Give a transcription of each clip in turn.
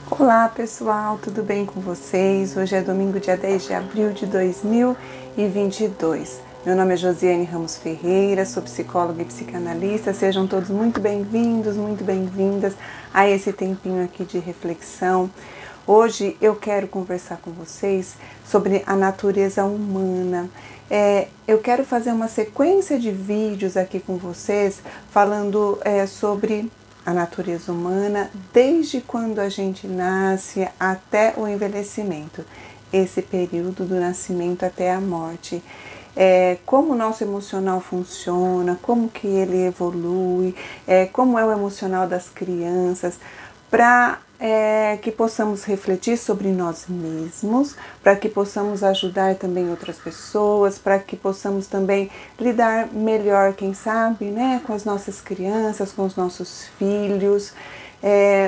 Olá pessoal, tudo bem com vocês? Hoje é domingo, dia 10 de abril de 2022. Meu nome é Josiane Ramos Ferreira, sou psicóloga e psicanalista. Sejam todos muito bem-vindos, muito bem-vindas a esse tempinho aqui de reflexão. Hoje eu quero conversar com vocês sobre a natureza humana. Eu quero fazer uma sequência de vídeos aqui com vocês falando sobre a natureza humana desde quando a gente nasce até o envelhecimento, esse período do nascimento até a morte. Como o nosso emocional funciona, como que ele evolui, como é o emocional das crianças, para que possamos refletir sobre nós mesmos, para que possamos ajudar também outras pessoas, para que possamos também lidar melhor, quem sabe, né, com as nossas crianças, com os nossos filhos.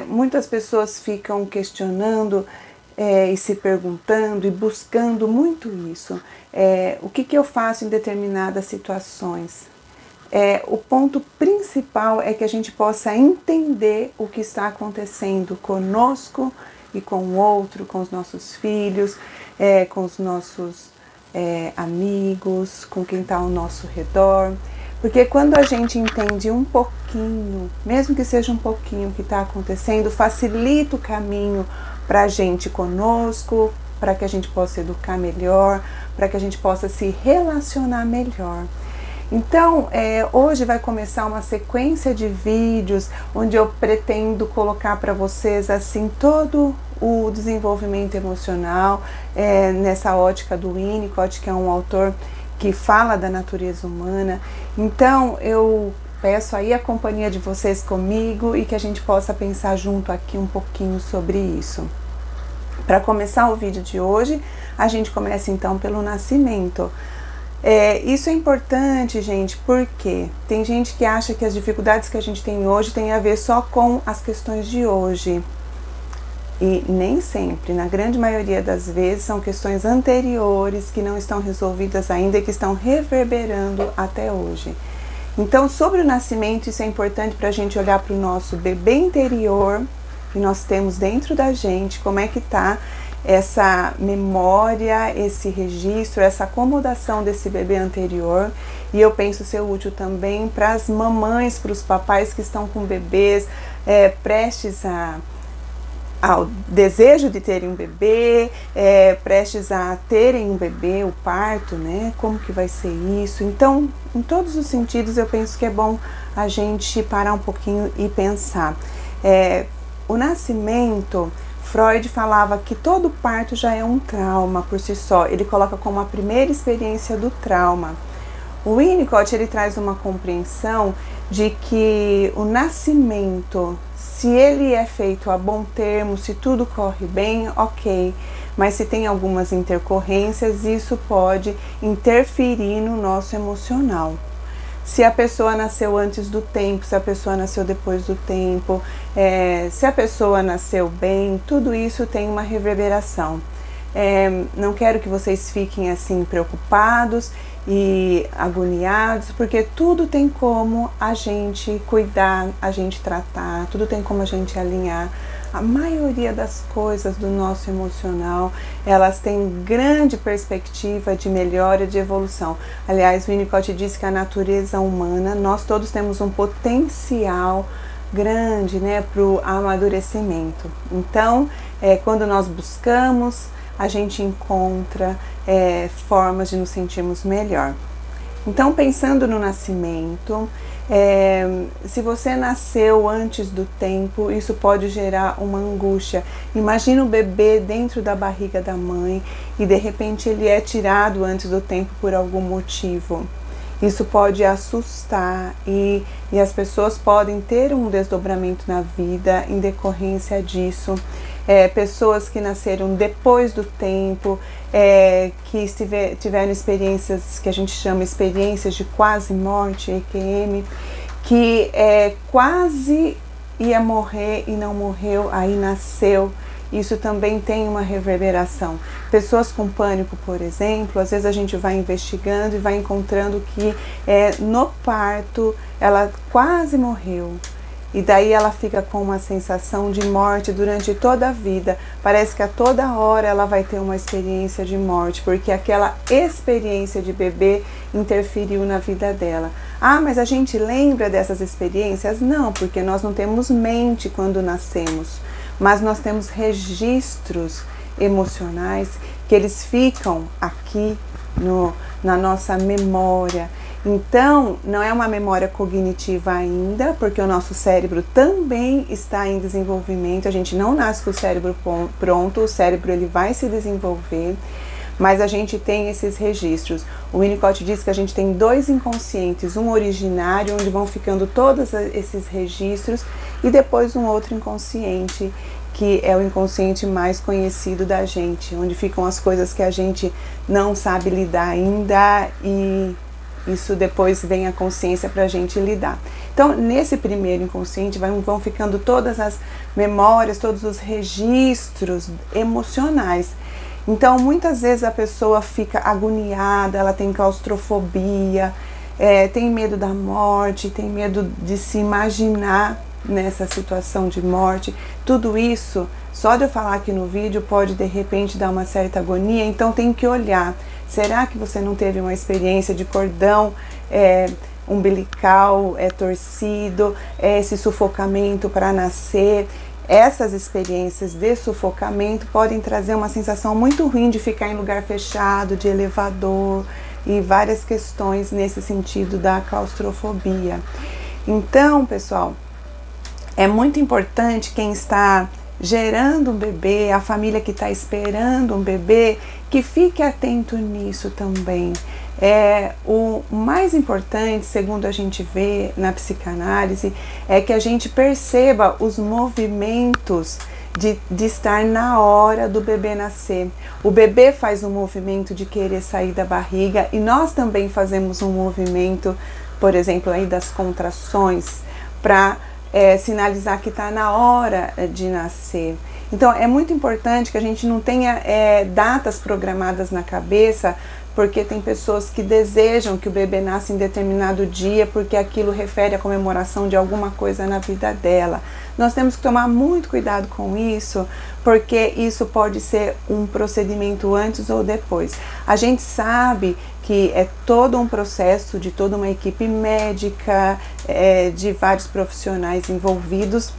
Muitas pessoas ficam questionando e se perguntando e buscando muito isso. O que eu faço em determinadas situações? O ponto principal é que a gente possa entender o que está acontecendo conosco e com o outro, com os nossos filhos, com os nossos amigos, com quem está ao nosso redor. Porque quando a gente entende um pouquinho, mesmo que seja um pouquinho o que está acontecendo, facilita o caminho para a gente conosco, para que a gente possa educar melhor, para que a gente possa se relacionar melhor. Então, hoje vai começar uma sequência de vídeos onde eu pretendo colocar para vocês assim todo o desenvolvimento emocional nessa ótica do Winnicott, que é um autor que fala da natureza humana. Então, eu peço aí a companhia de vocês comigo e que a gente possa pensar junto aqui um pouquinho sobre isso. Para começar o vídeo de hoje, a gente começa então pelo nascimento. Isso é importante, gente, porque tem gente que acha que as dificuldades que a gente tem hoje tem a ver só com as questões de hoje. E nem sempre, na grande maioria das vezes, são questões anteriores que não estão resolvidas ainda e que estão reverberando até hoje. Então, sobre o nascimento, isso é importante para a gente olhar para o nosso bebê interior que nós temos dentro da gente, como é que está essa memória, esse registro, essa acomodação desse bebê anterior. E eu penso ser útil também para as mamães, para os papais que estão com bebês prestes ao desejo de terem um bebê, prestes a terem um bebê, o parto, né? Como que vai ser isso? Então, em todos os sentidos, eu penso que é bom a gente parar um pouquinho e pensar. O nascimento, Freud falava que todo parto já é um trauma por si só. Ele coloca como a primeira experiência do trauma. O Winnicott, ele traz uma compreensão de que o nascimento, se ele é feito a bom termo, se tudo corre bem, ok. Mas se tem algumas intercorrências, isso pode interferir no nosso emocional. Se a pessoa nasceu antes do tempo, se a pessoa nasceu depois do tempo, se a pessoa nasceu bem, tudo isso tem uma reverberação. Não quero que vocês fiquem assim preocupados e agoniados, porque tudo tem como a gente cuidar, a gente tratar, tudo tem como a gente alinhar. A maioria das coisas do nosso emocional, elas têm grande perspectiva de melhora, de evolução. Aliás, o Winnicott diz que a natureza humana, nós todos temos um potencial grande, né, para o amadurecimento. Então, quando nós buscamos, a gente encontra formas de nos sentirmos melhor. Então, pensando no nascimento, se você nasceu antes do tempo, isso pode gerar uma angústia. Imagina o bebê dentro da barriga da mãe e de repente ele é tirado antes do tempo por algum motivo. Isso pode assustar e as pessoas podem ter um desdobramento na vida em decorrência disso. Pessoas que nasceram depois do tempo, que tiveram experiências que a gente chama experiências de quase morte, EQM, que quase ia morrer e não morreu, aí nasceu. Isso também tem uma reverberação. Pessoas com pânico, por exemplo, às vezes a gente vai investigando e vai encontrando que no parto ela quase morreu. e daí ela fica com uma sensação de morte durante toda a vida. Parece que a toda hora ela vai ter uma experiência de morte, porque aquela experiência de bebê interferiu na vida dela. Ah, mas a gente lembra dessas experiências? Não, porque nós não temos mente quando nascemos, mas nós temos registros emocionais que eles ficam aqui na nossa memória. Então, não é uma memória cognitiva ainda, porque o nosso cérebro também está em desenvolvimento. A gente não nasce com o cérebro pronto, o cérebro ele vai se desenvolver, mas a gente tem esses registros. O Winnicott diz que a gente tem 2 inconscientes, um originário, onde vão ficando todos esses registros, e depois um outro inconsciente, que é o inconsciente mais conhecido da gente, onde ficam as coisas que a gente não sabe lidar ainda, e isso depois vem a consciência para a gente lidar. Então, nesse primeiro inconsciente vão ficando todas as memórias, todos os registros emocionais. Então, muitas vezes a pessoa fica agoniada, ela tem claustrofobia, tem medo da morte, tem medo de se imaginar nessa situação de morte. Tudo isso, só de eu falar aqui no vídeo, pode de repente dar uma certa agonia. Então tem que olhar, será que você não teve uma experiência de cordão umbilical torcido, esse sufocamento para nascer? Essas experiências de sufocamento podem trazer uma sensação muito ruim de ficar em lugar fechado, de elevador, e várias questões nesse sentido da claustrofobia. Então, pessoal, é muito importante quem está gerando um bebê, a família que está esperando um bebê, que fique atento nisso também. O mais importante, segundo a gente vê na psicanálise, é que a gente perceba os movimentos de estar na hora do bebê nascer. O bebê faz um movimento de querer sair da barriga, e nós também fazemos um movimento, por exemplo, aí das contrações, para sinalizar que está na hora de nascer. Então é muito importante que a gente não tenha datas programadas na cabeça, porque tem pessoas que desejam que o bebê nasça em determinado dia, porque aquilo refere à comemoração de alguma coisa na vida dela. Nós temos que tomar muito cuidado com isso, porque isso pode ser um procedimento antes ou depois. A gente sabe que é todo um processo de toda uma equipe médica, de vários profissionais envolvidos,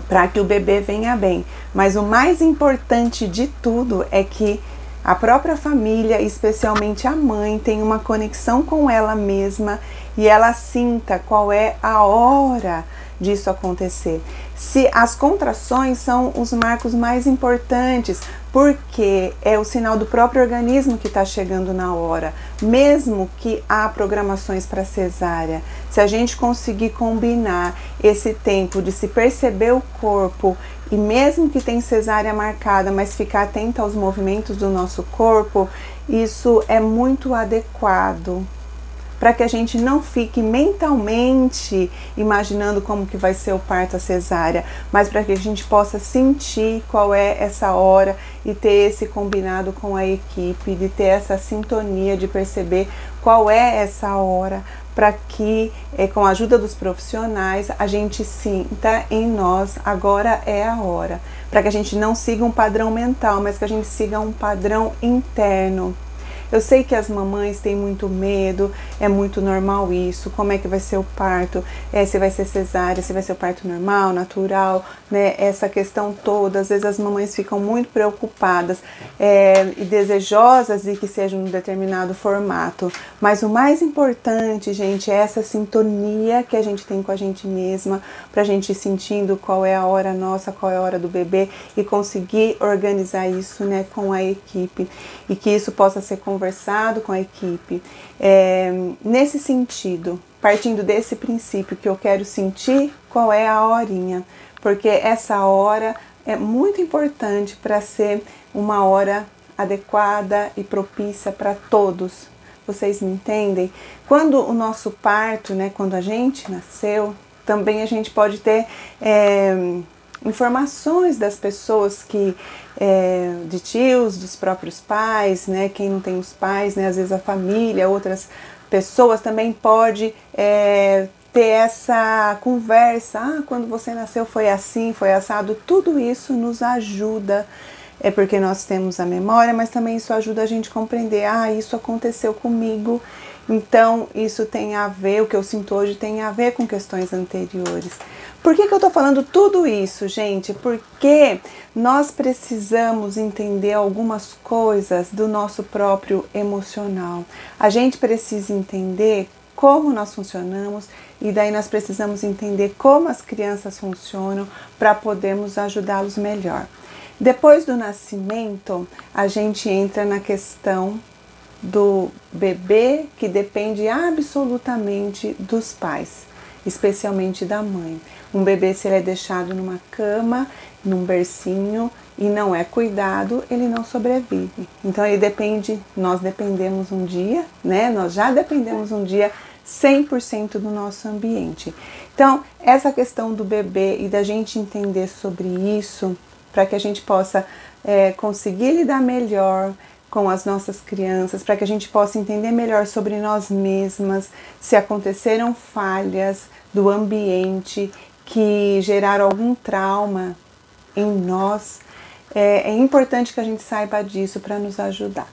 para que o bebê venha bem. Mas o mais importante de tudo é que a própria família, especialmente a mãe, tem uma conexão com ela mesma e ela sinta qual é a hora disso acontecer. Se as contrações são os marcos mais importantes, porque é o sinal do próprio organismo que está chegando na hora, mesmo que há programações para cesárea. Se a gente conseguir combinar esse tempo de se perceber o corpo, e mesmo que tem cesárea marcada, mas ficar atenta aos movimentos do nosso corpo, isso é muito adequado, para que a gente não fique mentalmente imaginando como que vai ser o parto, a cesárea, mas para que a gente possa sentir qual é essa hora e ter esse combinado com a equipe, de ter essa sintonia, de perceber qual é essa hora, para que, com a ajuda dos profissionais, a gente sinta em nós, agora é a hora, para que a gente não siga um padrão mental, mas que a gente siga um padrão interno. Eu sei que as mamães têm muito medo, é muito normal isso, como é que vai ser o parto, se vai ser cesárea, se vai ser o parto normal, natural, né? Essa questão toda, às vezes as mamães ficam muito preocupadas e desejosas de que seja um determinado formato, mas o mais importante, gente, é essa sintonia que a gente tem com a gente mesma, pra gente ir sentindo qual é a hora nossa, qual é a hora do bebê, e conseguir organizar isso, né, com a equipe, e que isso possa ser conversado com a equipe, nesse sentido, partindo desse princípio que eu quero sentir qual é a horinha, porque essa hora é muito importante para ser uma hora adequada e propícia para todos. Vocês me entendem? Quando o nosso parto, né, quando a gente nasceu, também a gente pode ter informações das pessoas que, de tios, dos próprios pais, né, quem não tem os pais, né, às vezes a família, outras pessoas também pode ter essa conversa, quando você nasceu foi assim, foi assado, tudo isso nos ajuda, porque nós temos a memória, mas também isso ajuda a gente a compreender, isso aconteceu comigo, então isso tem a ver, o que eu sinto hoje tem a ver com questões anteriores. Por que eu tô falando tudo isso, gente? Porque nós precisamos entender algumas coisas do nosso próprio emocional. A gente precisa entender como nós funcionamos e daí nós precisamos entender como as crianças funcionam para podermos ajudá-los melhor. Depois do nascimento, a gente entra na questão do bebê que depende absolutamente dos pais, especialmente da mãe. Um bebê, se ele é deixado numa cama, num bercinho e não é cuidado, ele não sobrevive. Então ele depende, nós dependemos um dia, né? Nós já dependemos um dia 100% do nosso ambiente. Então, essa questão do bebê e da gente entender sobre isso, para que a gente possa conseguir lidar melhor com as nossas crianças, para que a gente possa entender melhor sobre nós mesmas, se aconteceram falhas do ambiente que geraram algum trauma em nós, é importante que a gente saiba disso para nos ajudar.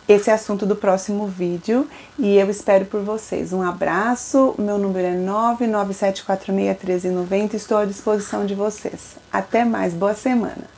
Esse é o assunto do próximo vídeo e eu espero por vocês. Um abraço, meu número é 997461390, estou à disposição de vocês. Até mais, boa semana!